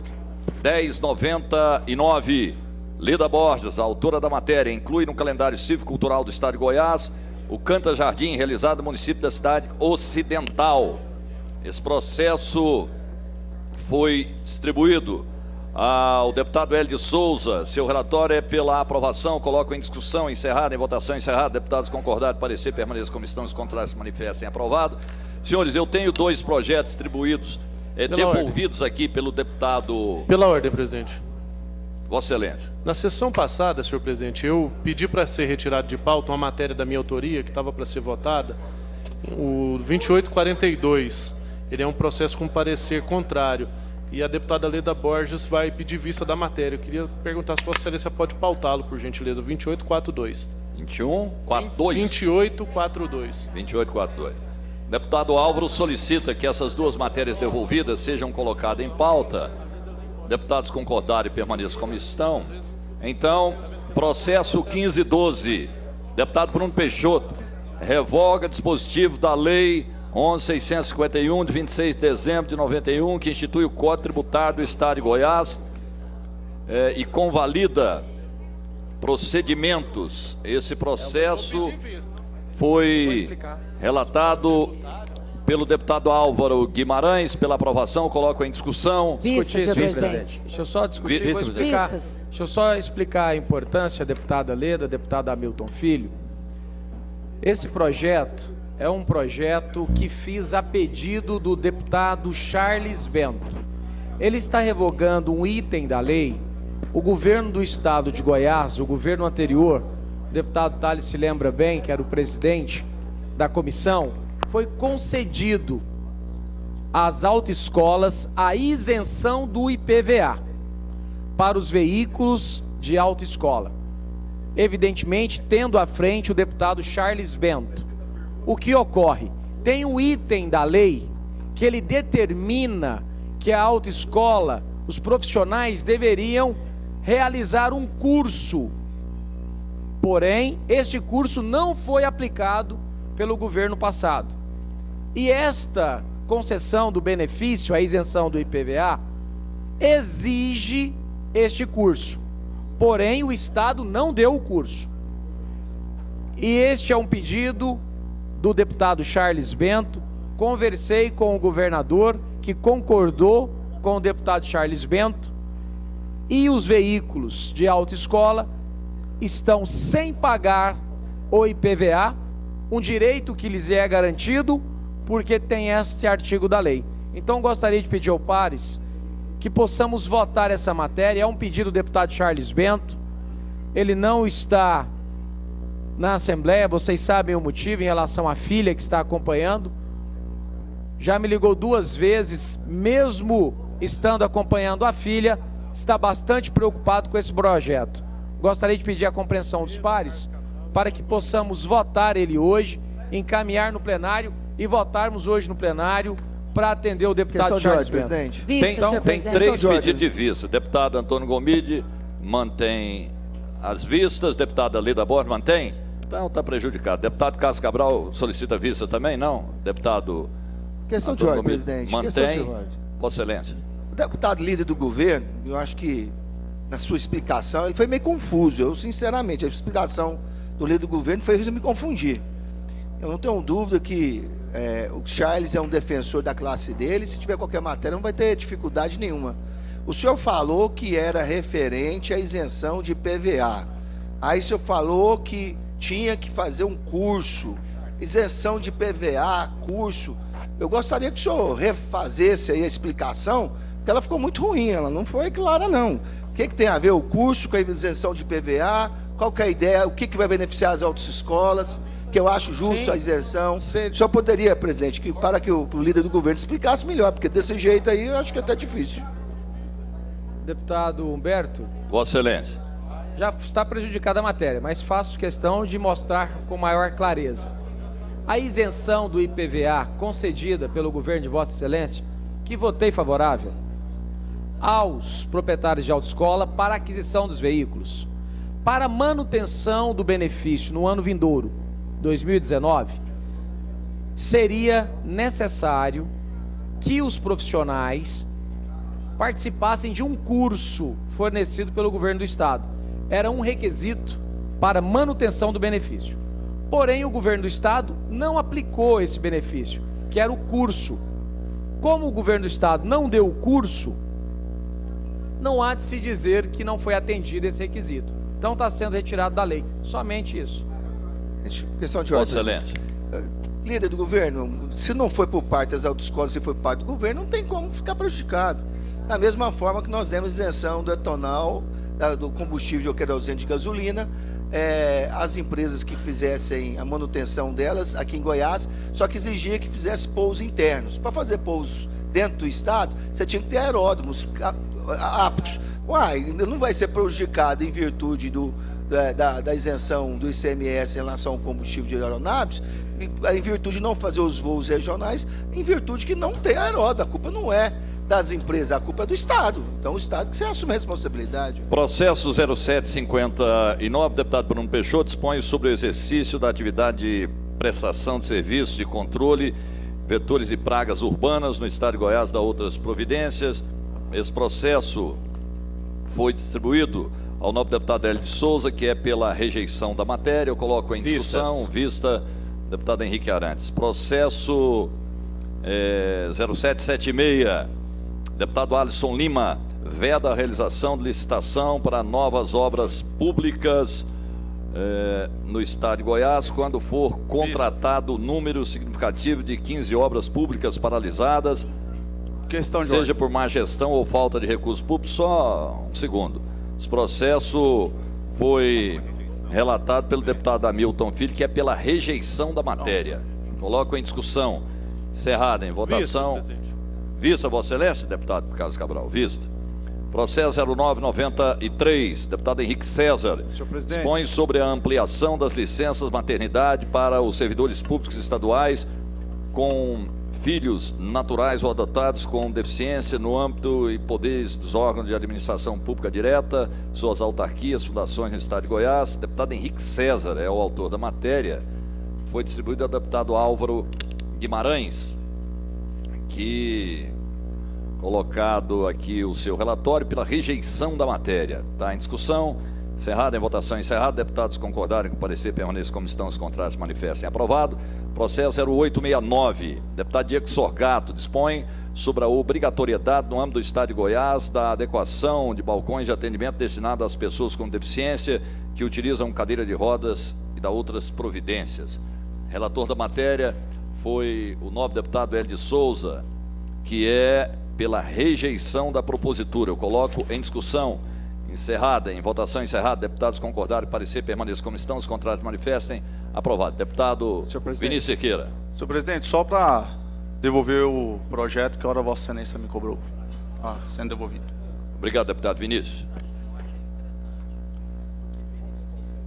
1099. Leda Borges, a autora da matéria, inclui no calendário cívico-cultural do Estado de Goiás o Canta Jardim, realizado no município da cidade ocidental. Esse processo foi distribuído ao deputado Hélio de Souza. Seu relatório é pela aprovação. Coloco em discussão, encerrada, em votação encerrada. Deputados concordaram, parecer, permaneçam como estão, os contrários manifestem. Aprovado. Senhores, eu tenho dois projetos distribuídos, devolvidos aqui pelo deputado... Pela ordem, presidente. Vossa Excelência. Na sessão passada, senhor presidente, eu pedi para ser retirado de pauta uma matéria da minha autoria que estava para ser votada, o 2842. Ele é um processo com parecer contrário. E a deputada Leda Borges vai pedir vista da matéria. Eu queria perguntar se Vossa Excelência pode pautá-lo, por gentileza. 2842. 2142. 2842. 2842. Deputado Álvaro solicita que essas duas matérias devolvidas sejam colocadas em pauta. Deputados concordaram e permaneçam como estão. Então, processo 1512. Deputado Bruno Peixoto, revoga dispositivo da Lei 11.651, de 26 de dezembro de 91, que institui o Código Tributário do Estado de Goiás e convalida procedimentos. Esse processo foi relatado pelo deputado Álvaro Guimarães, pela aprovação. Coloco em discussão. Vista, senhor presidente. Deixa eu só discutir, vou explicar. Deixa eu só explicar a importância, deputada Leda, deputado Hamilton Filho. Esse projeto é um projeto que fiz a pedido do deputado Charles Bento. Ele está revogando um item da lei. O governo do estado de Goiás, o governo anterior, o deputado Thales se lembra bem, que era o presidente da comissão, foi concedido às autoescolas a isenção do IPVA para os veículos de autoescola. Evidentemente, tendo à frente o deputado Charles Bento. O que ocorre? Tem um item da lei que ele determina que a autoescola, os profissionais deveriam realizar um curso. Porém, este curso não foi aplicado pelo governo passado. E esta concessão do benefício, a isenção do IPVA, exige este curso. Porém, o Estado não deu o curso. E este é um pedido do deputado Charles Bento. Conversei com o governador, que concordou com o deputado Charles Bento, e os veículos de autoescola estão sem pagar o IPVA, um direito que lhes é garantido, porque tem este artigo da lei. Então, gostaria de pedir ao pares que possamos votar essa matéria. É um pedido do deputado Charles Bento, ele não está na Assembleia, vocês sabem o motivo, em relação à filha que está acompanhando. Já me ligou 2 vezes, mesmo estando acompanhando a filha, está bastante preocupado com esse projeto. Gostaria de pedir a compreensão dos pares, para que possamos votar ele hoje, encaminhar no plenário e votarmos hoje no plenário para atender o deputado Charles Bento. Presidente. Tem 3 pedidos de vista. Deputado Antônio Gomide mantém as vistas. Deputada Leda Borges mantém? Então está prejudicado. Deputado Carlos Cabral solicita vista também? Não. Deputado Questão de Antônio ordem, Gomide presidente. mantém? Questão de ordem. Vossa Excelência. O deputado líder do governo, eu acho que na sua explicação ele foi meio confuso. Eu, sinceramente, a explicação do líder do governo fez eu me confundir. Eu não tenho dúvida que o Charles é um defensor da classe dele. Se tiver qualquer matéria, não vai ter dificuldade nenhuma. O senhor falou que era referente à isenção de PVA. Aí o senhor falou que tinha que fazer um curso. Isenção de PVA, curso. Eu gostaria que o senhor refazesse aí a explicação, porque ela ficou muito ruim, ela não foi clara, não. O que tem a ver o curso com a isenção de PVA? Qual que é a ideia? O que vai beneficiar as autoescolas? Que eu acho justo. Sim, a isenção. Sim. O senhor poderia, presidente, para que o líder do governo explicasse melhor, porque desse jeito aí eu acho que é até difícil. Deputado Humberto. Vossa Excelência. Já está prejudicada a matéria, mas faço questão de mostrar com maior clareza. A isenção do IPVA concedida pelo governo de Vossa Excelência, que votei favorável, aos proprietários de autoescola para aquisição dos veículos, para manutenção do benefício no ano vindouro, 2019, seria necessário que os profissionais participassem de um curso fornecido pelo governo do estado. Era um requisito para manutenção do benefício. Porém, o governo do estado não aplicou esse benefício, que era o curso. Como o governo do estado não deu o curso, não há de se dizer que não foi atendido esse requisito. Então está sendo retirado da lei. Somente isso. Questão de ordem. Vossa Excelência. Líder do governo, se não foi por parte das autoescolas, se foi por parte do governo, não tem como ficar prejudicado. Da mesma forma que nós demos isenção do etanol, do combustível de querosene de gasolina, as empresas que fizessem a manutenção delas aqui em Goiás, só que exigia que fizesse pousos internos. Para fazer pousos dentro do estado, você tinha que ter aeródromos aptos. Não vai ser prejudicado em virtude da isenção do ICMS em relação ao combustível de aeronaves, em virtude de não fazer os voos regionais, em virtude que não tem aeródromo. A culpa não é das empresas, a culpa é do Estado. Então o Estado que você assume a responsabilidade. Processo 0759, deputado Bruno Peixoto, dispõe sobre o exercício da atividade de prestação de serviços de controle, vetores e pragas urbanas no estado de Goiás, da outras providências. Esse processo foi distribuído ao nobre deputado Hélio de Souza, que é pela rejeição da matéria. Eu coloco em discussão, vista, deputado Henrique Arantes. Processo 0776, deputado Alisson Lima, veda a realização de licitação para novas obras públicas no estado de Goiás, quando for contratado o número significativo de 15 obras públicas paralisadas, seja por má gestão ou falta de recursos públicos. Só um segundo. Esse processo foi relatado pelo deputado Hamilton Filho, que é pela rejeição da matéria. Coloco em discussão. Encerrada em votação. Vista, Vossa Excelência, deputado Carlos Cabral. Vista. Processo 0993, deputado Henrique César. Senhor presidente. Dispõe sobre a ampliação das licenças maternidade para os servidores públicos estaduais com filhos naturais ou adotados com deficiência no âmbito e poderes dos órgãos de administração pública direta, suas autarquias, fundações no estado de Goiás. Deputado Henrique César é o autor da matéria. Foi distribuído ao deputado Álvaro Guimarães, que colocado aqui o seu relatório pela rejeição da matéria. Está em discussão, encerrada, em votação encerrada. Deputados concordarem com o parecer, permaneçam como estão, os contrários manifestem. Aprovado. Processo 0869. Deputado Diego Sorgato dispõe sobre a obrigatoriedade no âmbito do estado de Goiás da adequação de balcões de atendimento destinados às pessoas com deficiência que utilizam cadeira de rodas e da outras providências. Relator da matéria foi o nobre deputado Hélio de Souza, que é pela rejeição da propositura. Eu coloco em discussão encerrada, em votação encerrada. Deputados concordarem, parecer, permaneçam como estão, os contrários manifestem. Aprovado. Deputado Vinícius Cerqueira. Senhor presidente, só para devolver o projeto que a hora Vossa Excelência me cobrou. Sendo devolvido. Obrigado, deputado Vinícius.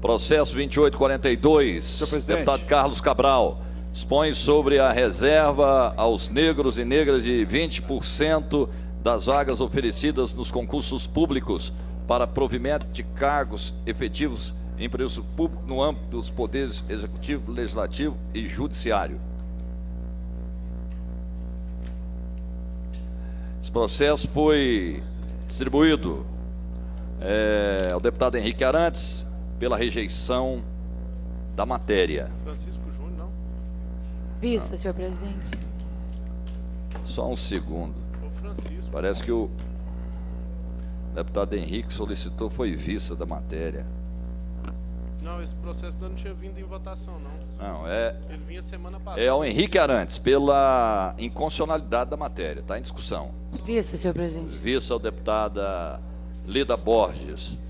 Processo 2842, deputado Carlos Cabral. Dispõe sobre a reserva aos negros e negras de 20% das vagas oferecidas nos concursos públicos para provimento de cargos efetivos em preço público no âmbito dos poderes executivo, legislativo e judiciário. Esse processo foi distribuído ao deputado Henrique Arantes pela rejeição da matéria. Francisco Júnior, não? Vista, senhor presidente. Só um segundo. O Francisco. Parece que o deputado Henrique solicitou, foi vista da matéria. Não, esse processo não tinha vindo em votação, não. Não, Ele vinha semana passada. é o Henrique Arantes, pela inconstitucionalidade da matéria. Está em discussão. Vista, senhor presidente. Vista ao deputada Lida Borges.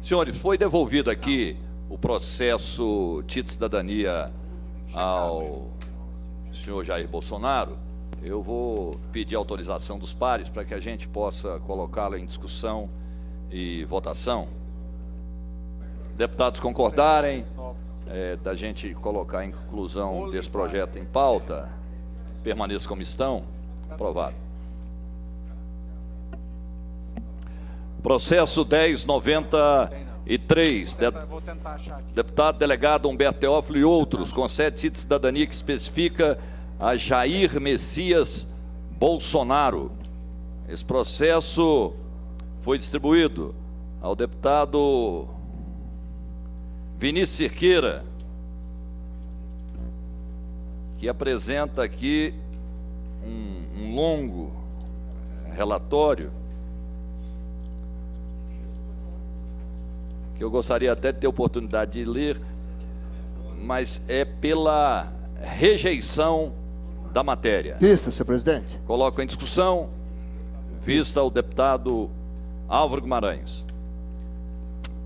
Senhores, foi devolvido aqui o processo título de cidadania ao senhor Jair Bolsonaro. Eu vou pedir autorização dos pares para que a gente possa colocá-lo em discussão e votação. Deputados concordarem da gente colocar a inclusão desse projeto em pauta, permaneça como estão. Aprovado. Processo 1093, deputado delegado Humberto Teófilo e outros, concede título de cidadania que especifica a Jair Messias Bolsonaro. Esse processo foi distribuído ao deputado Vinícius Cerqueira, que apresenta aqui um longo relatório que eu gostaria até de ter oportunidade de ler, mas é pela rejeição da matéria. Vista, senhor presidente. Coloco em discussão, vista o deputado Álvaro Guimarães.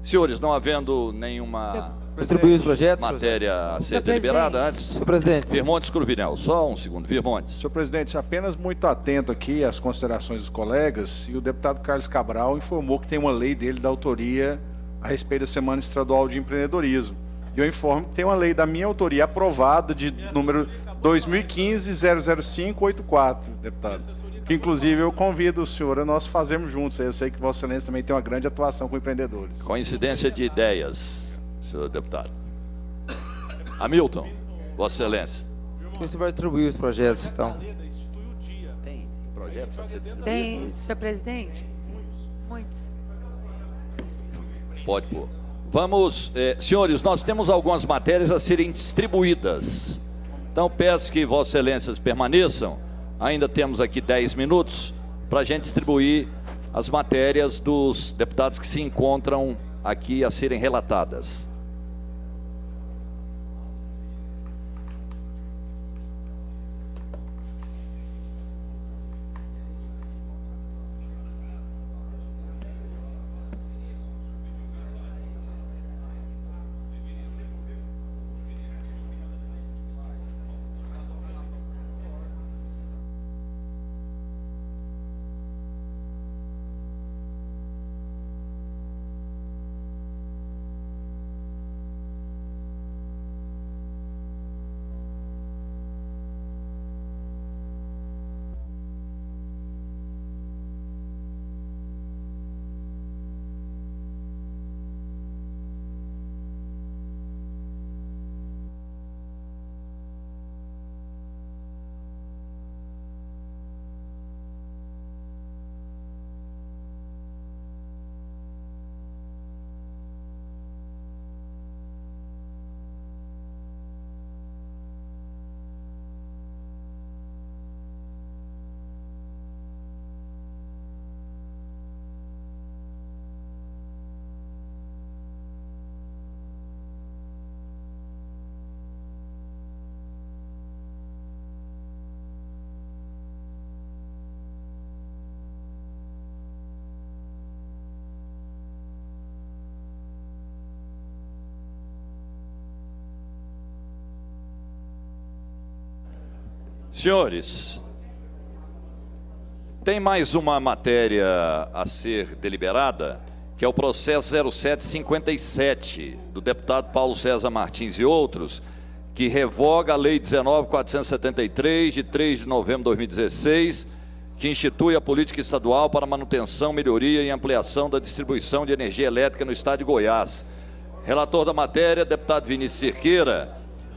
Senhores, não havendo nenhuma matéria a ser deliberada antes. Senhor presidente. Virmontes Cruvinel, só um segundo. Virmontes. Senhor presidente, apenas muito atento aqui às considerações dos colegas, e o deputado Carlos Cabral informou que tem uma lei dele da autoria a respeito da Semana Estadual de Empreendedorismo. E eu informo que tem uma lei da minha autoria aprovada de número 2015-00584, deputado. Que, inclusive, eu convido o senhor a nós fazermos juntos. Eu sei que Vossa Excelência também tem uma grande atuação com empreendedores. Coincidência de ideias, senhor deputado. Hamilton, Vossa Excelência. Você vai distribuir os projetos, então. projeto para ser distribuído? Tem, senhor presidente? Muitos. Pode pôr. Vamos, senhores, nós temos algumas matérias a serem distribuídas. Então peço que Vossas Excelências permaneçam. Ainda temos aqui 10 minutos para a gente distribuir as matérias dos deputados que se encontram aqui a serem relatadas. Senhores, tem mais uma matéria a ser deliberada, que é o processo 0757 do deputado Paulo César Martins e outros, que revoga a Lei 19.473, de 3 de novembro de 2016, que institui a política estadual para manutenção, melhoria e ampliação da distribuição de energia elétrica no estado de Goiás. Relator da matéria, deputado Vinícius Cerqueira,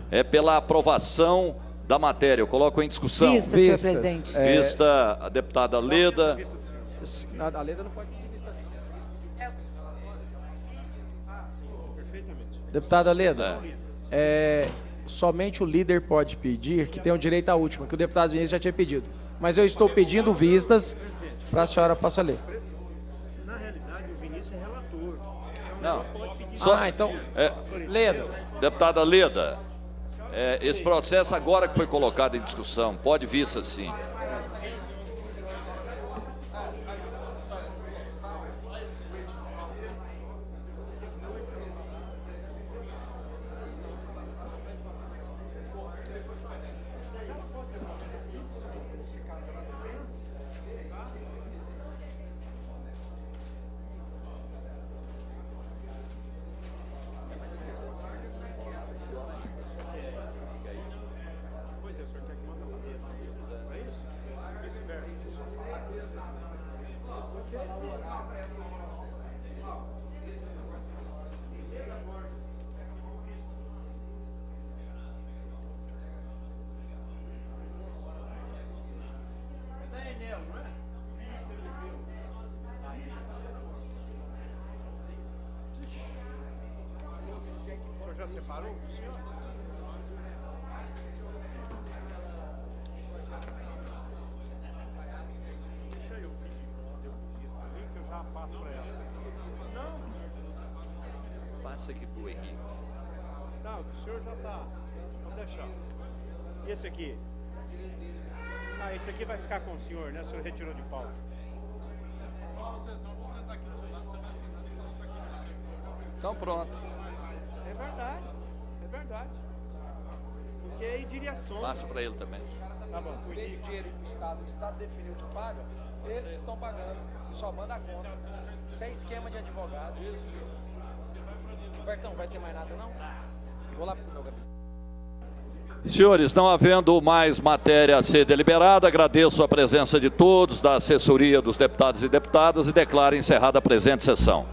é pela aprovação da matéria. Eu coloco em discussão. Vista, senhor presidente. Vista a deputada Leda. A Leda não pode pedir vista. Deputada Leda, somente o líder pode pedir, que tem o direito à última, que o deputado Vinícius já tinha pedido. Mas eu estou pedindo vistas para a senhora possa ler. Na realidade, o Vinícius é relator. Não. Então, Leda. Deputada Leda, esse processo agora que foi colocado em discussão, pode vista sim. Já separou o senhor? Deixa eu pedir para fazer o registro também, que eu já passo para ela. Não? Passa aqui pro Henrique. Não, o senhor já está. Vamos deixar. E esse aqui? Ah, esse aqui vai ficar com o senhor, né? O senhor retirou de pauta. Próxima sessão, eu vou sentar aqui do seu lado, você vai assinando e falando para quem você quer. Então pronto. É verdade, é verdade. Porque aí diria som. Passa para ele também. Tá bom. Veio dinheiro do Estado, o Estado definiu que paga, eles estão pagando e só manda a conta. Sem esquema de advogado. Bertão, vai ter mais nada não? Vou lá pro meu gabinete. Senhores, não havendo mais matéria a ser deliberada, agradeço a presença de todos, da assessoria dos deputados e deputadas e declaro encerrada a presente sessão.